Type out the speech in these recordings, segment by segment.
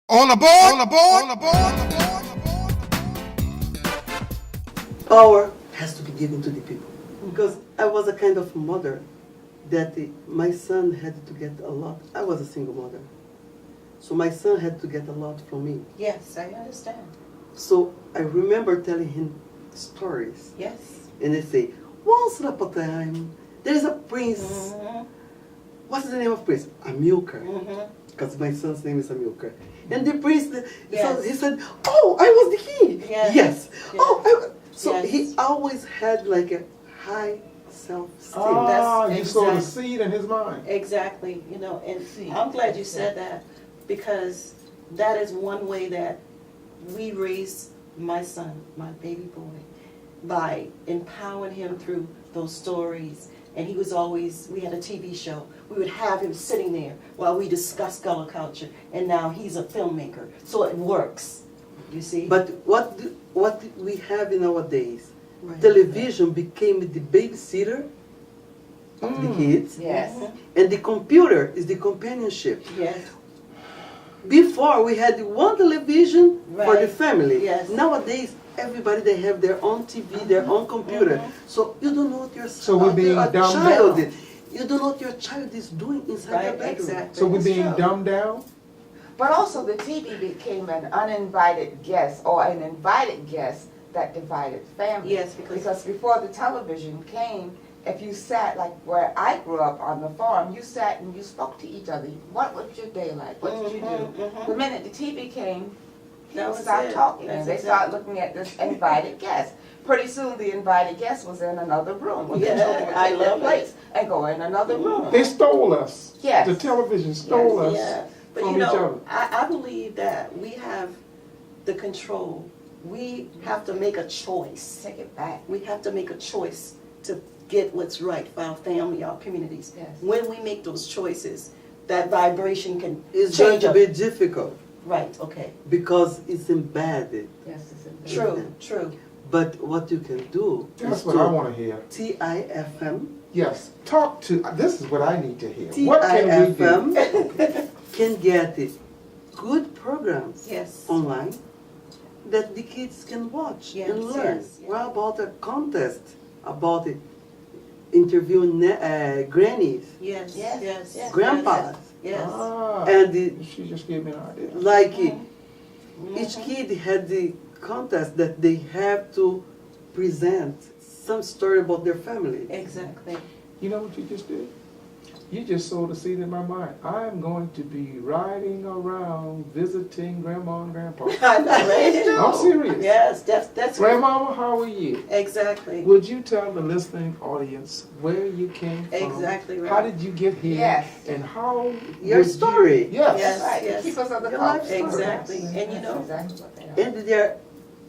All aboard! All aboard! All aboard! Power has to be given to the people. Because I was a kind of mother that my son had to get a lot. I was a single mother. So my son had to get a lot from me. Yes, I understand. So I remember telling him stories. Yes. And they say, once upon a time, there's a prince. Mm-hmm. What's the name of prince? Amilcar. Mm-hmm. Because my son's name is Amilcar. And the prince, Yes. so he said, oh, I was the king. Yes. Yes. Yes. Oh, so Yes. he always had like a high self-esteem. That's You saw the exact- seed in his mind. Exactly, you know, and I'm glad you said that, because that is one way that we raised my son, my baby boy, by empowering him through those stories. And he was always, we had a TV show, we would have him sitting there while we discussed Gullah culture, and now he's a filmmaker, so it works, you see? But what we have in nowadays, Right. television became the babysitter of the kids, Yes. and the computer is the companionship. Yes, Before we had one television for the Right. family. Yes. Nowadays, everybody they have their own TV, their own computer. So you don't know what your So we're being your dumbed child down. is. You don't know what your child is doing inside their right, bedroom. exactly. So we're It's being true. dumbed down? But also the TV became an uninvited guest or an invited guest that divided families. Yes, because before the television came, if you sat like where I grew up on the farm, you sat and you spoke to each other. What was your day like? What did you do? Mhm. The minute the TV came, That people was stopped it. talking That's and they exactly- started looking at this invited guest. Pretty soon the invited guest was in another room. When the Yeah, children would I take their love it. place and go in another room. They stole us. Yes. The television stole us Yeah, but from you each know, other. I believe that we have the control. We have to make a choice. Take it back. We have to make a choice to get what's right for our family, our communities. Yes. When we make those choices, that vibration can It's going change. to up. be difficult Right, okay. because it's embedded. Yes, it's in True, true. But what you can do That's is what I want to hear. TIFM. Yes, talk to, this is what I need to hear. What can we do? TIFM can get good programs Yes. online that the kids can watch Yes, and learn. yes, yes. What about a contest about it? Interviewing grannies, Yes, Yes, yes, yes. grandpas, yes. Ah, and she just gave me an idea. like Mm-hmm. each kid had the contest that they have to present some story about their family. Exactly. You know what you just did? You just sowed a seed in my mind. I'm going to be riding around visiting grandma and grandpa. I know, right? I'm serious. Yes, that's Grandmama, how are you? exactly. Would you tell the listening audience where you came from? Exactly right. How did you get here? Yes. And how Your would you- story. Yes. Yes. Right, the keepers of the Your culture. life story. Exactly. And you know, That's exactly what they are. And they're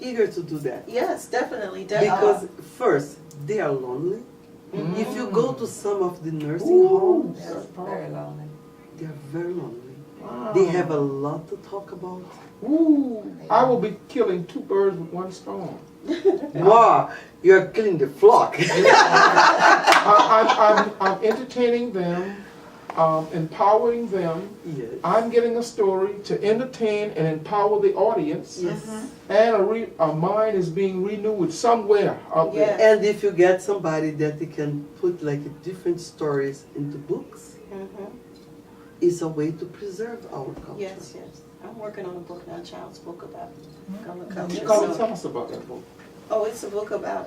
eager to do that. yes, definitely. Because first, they are lonely. Mm. If you go to some of the nursing homes, Yes, very lonely. they are very lonely. Wow. They have a lot to talk about. Ooh, I will be killing two birds with one stone. Wow, you're killing the flock. I'm entertaining them, empowering them. Yes. I'm getting a story to entertain and empower the audience. Yes. And a mind is being renewed somewhere out there. Yeah. And if you get somebody that they can put like different stories into books, Mhm. it's a way to preserve our culture. Yes, yes. I'm working on a book now, child's book about Gullah culture. Come and So- tell us about that book. Oh, it's a book about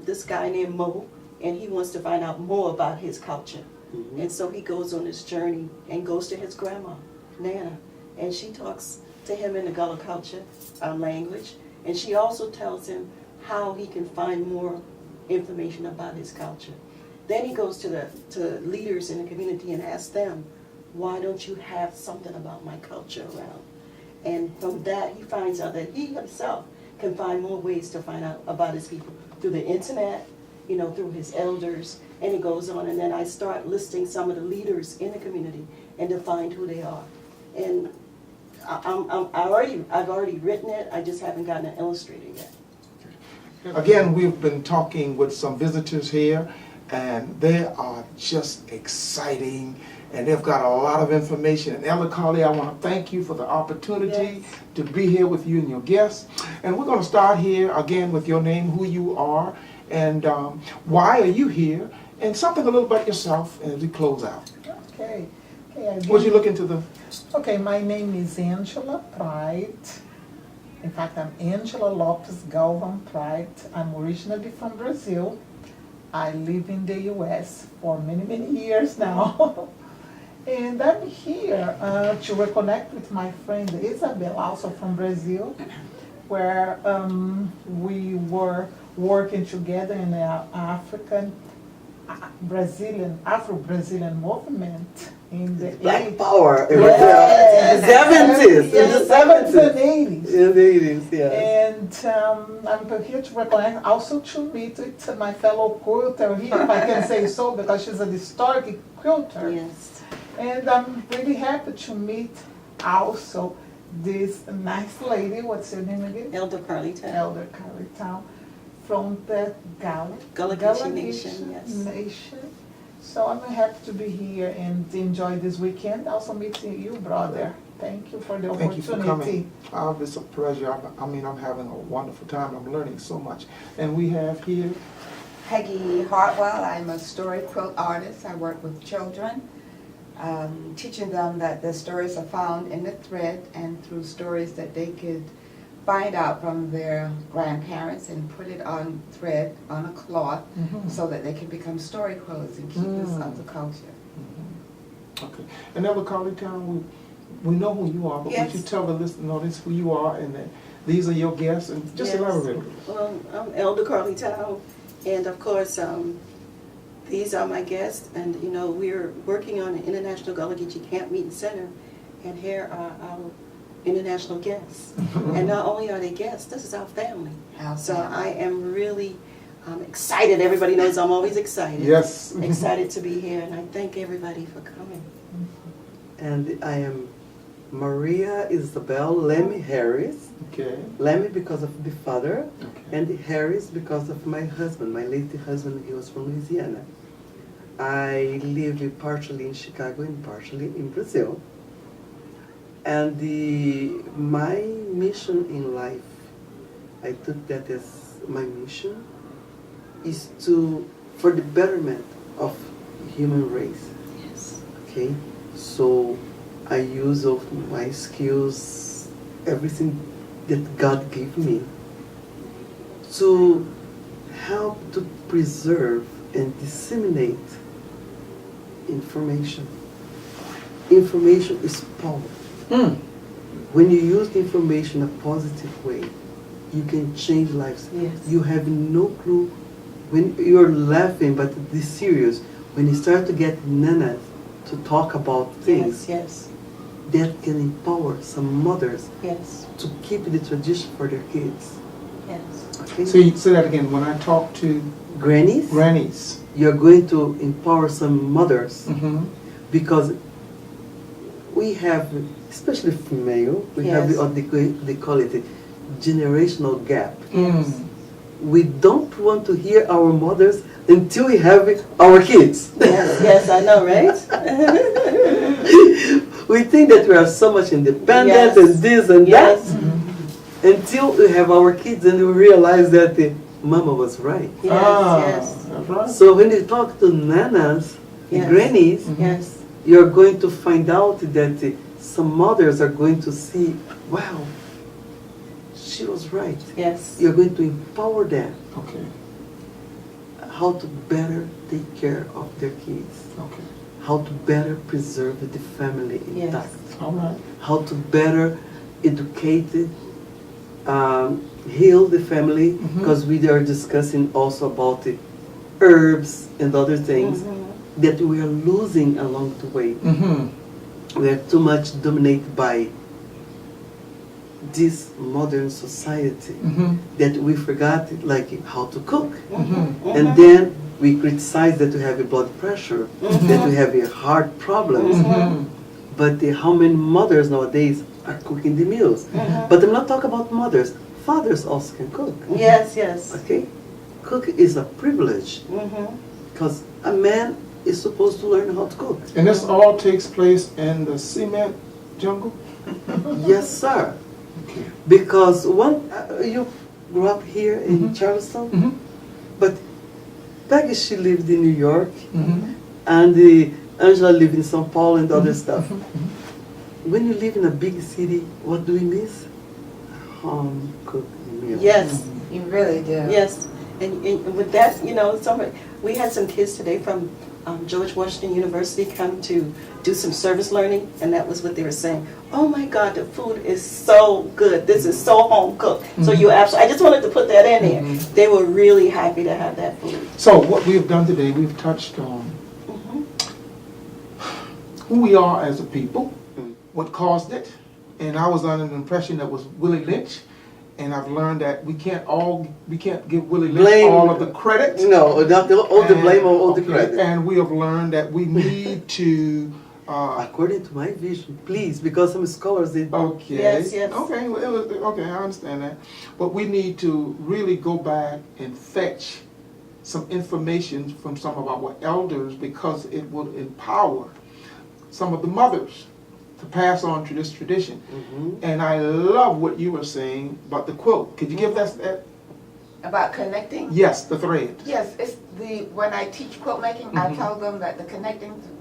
this guy named Mo, and he wants to find out more about his culture. Mhm. And so he goes on this journey and goes to his grandma, Nana, and she talks to him in the Gullah culture language, and she also tells him how he can find more information about his culture. Then he goes to leaders in the community and asks them, why don't you have something about my culture around? And from that, he finds out that he himself can find more ways to find out about his people through the internet, you know, through his elders, and it goes on. And then I start listing some of the leaders in the community and to find who they are. And I've already written it. I just haven't gotten an illustrator yet. Again, we've been talking with some visitors here, and they are just exciting and they've got a lot of information. And Elder Carline, I want to thank you for the opportunity to be here with you and your guests. And we're going to start here again with your name, who you are, and why are you here, and something a little about yourself as we close out. Okay. Okay, Would you look into the... Okay, my name is Angela Pride. In fact, I'm Angela Lopes Galvan Pride. I'm originally from Brazil. I live in the U.S. for many, many years now. And I'm here to reconnect with my friend Isabel, also from Brazil, where we were working together in the Afro-Brazilian movement in the Black Power. In Yes. the 70s. In the 70s and 80s. In the 80s, yeah. And I'm here to reconnect, also to meet with my fellow quilter here, if I can say so, because she's a historic quilter. Yes. And I'm really happy to meet also this nice lady, what's her name again? Elder Carline Towne. Elder Carline Towne, from the Gullah Geechee Nation, yes. Nation. So I'm happy to be here and enjoy this weekend. Also meeting you, brother. Thank you for the Thank opportunity. you for coming. It's a pleasure. I'm having a wonderful time. I'm learning so much. And we have here... Peggy Hartwell. I'm a story quilt artist. I work with children, teaching them that the stories are found in the thread and through stories that they could find out from their grandparents and put it on thread, on a cloth, so that they can become story quilters and keepers of the culture. Okay. And Elder Carline Towne, we know who you are, but Yes. would you tell the listeners who you are and that these are your guests, and just Yes. elaborate a little. Well, I'm Elder Carline Towne, and of course, these are my guests, and you know, we're working on an International Gullah Geechee Camp Meeting Center, and here are our international guests. And not only are they guests, this is our family. So I am really excited. Everybody knows I'm always excited. Yes. Excited to be here, and I thank everybody for coming. And I am Maria Isabel Lemmy Harris. Okay. Lemmy because of the father, Okay. and Harris because of my husband, my late husband. He was from Louisiana. I live partially in Chicago and partially in Brazil. And my mission in life, I took that as my mission, is for the betterment of human race. Yes. Okay, so I use of my skills, everything that God gave me, to help to preserve and disseminate information. Information is power. When you use information in a positive way, you can change lives. Yes. You have no clue when you're laughing, but this serious. When you start to get nanas to talk about things Yes, that can empower some mothers yes, to keep the tradition for their kids. yes. Okay? So you say that again. When I talk to Grannies, grannies. you're going to empower some mothers because we have, especially female, we have Yes. they call it a generational gap. Yes. We don't want to hear our mothers until we have our kids. Yes, yes, I know, right? We think that we are so much independent Yes. and this and Yes. that until we have our kids and we realize that mama was right. Yes, yes, That's right. So when you talk to nanas, Yes. grannies, yes, you're going to find out that some mothers are going to see, wow, she was right. yes. You're going to empower them Okay. how to better take care of their kids, Okay. how to better preserve the family Yes. intact, All right. how to better educate, heal the family, because we are discussing also about the herbs and other things that we are losing along the way. We are too much dominated by this modern society that we forgot like how to cook. And then we criticize that we have a blood pressure, that we have a heart problems. But how many mothers nowadays are cooking the meals? But I'm not talking about mothers. Fathers also can cook. Yes, yes. Okay? Cook is a privilege Mm-hmm. because a man is supposed to learn how to cook. And this all takes place in the cement jungle? Yes, sir. Okay. Because you grew up here in Charleston, Mhm. but Peggy, she lived in New York, Mhm. and Angela lived in São Paulo and other stuff. When you live in a big city, what do we miss? Home cooked meal. Yes, You really do. yes. And with that, we had some kids today from George Washington University come to do some service learning, and that was what they were saying. Oh my God, the food is so good. This is so home cooked. So you absolutely, I just wanted to put that in there. They were really happy to have that food. So what we have done today, we've touched on who we are as a people, what caused it, and I was under the impression that was Willie Lynch, and I've learned that we can't give Willie Lynch Blame- all of the credit. No, not all the blame or all the Okay, credit. And we have learned that we need to. According to my vision, please, because some scholars they Okay. Yes, yes. Okay. Well, okay. I understand that, but we need to really go back and fetch some information from some of our elders because it will empower some of the mothers to pass on to this tradition. And I love what you were saying about the quilt. Could you give that? About connecting? Yes, the thread. Yes, when I teach quilt making, I tell them that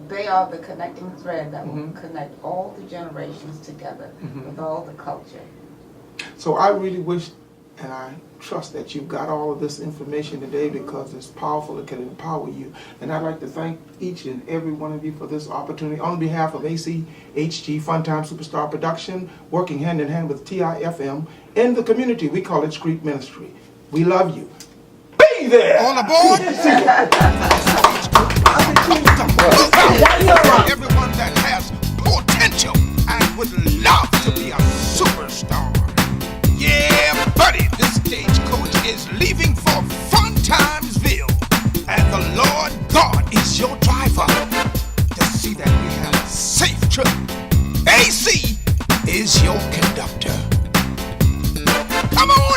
they are the connecting thread that will connect all the generations together with all the culture. So I really wish and I trust that you've got all of this information today because it's powerful, it can empower you. And I'd like to thank each and every one of you for this opportunity. On behalf of ACHG Funtime Superstar Production, working hand in hand with TIFM, in the community, we call it Street Ministry. We love you. Be there! All aboard! Everyone that has potential and would love to be a superstar. Yeah, buddy, this stagecoach is leaving for Funtimesville. And the Lord God is your driver. To see that we have a safe trip. AC is your conductor. Come on!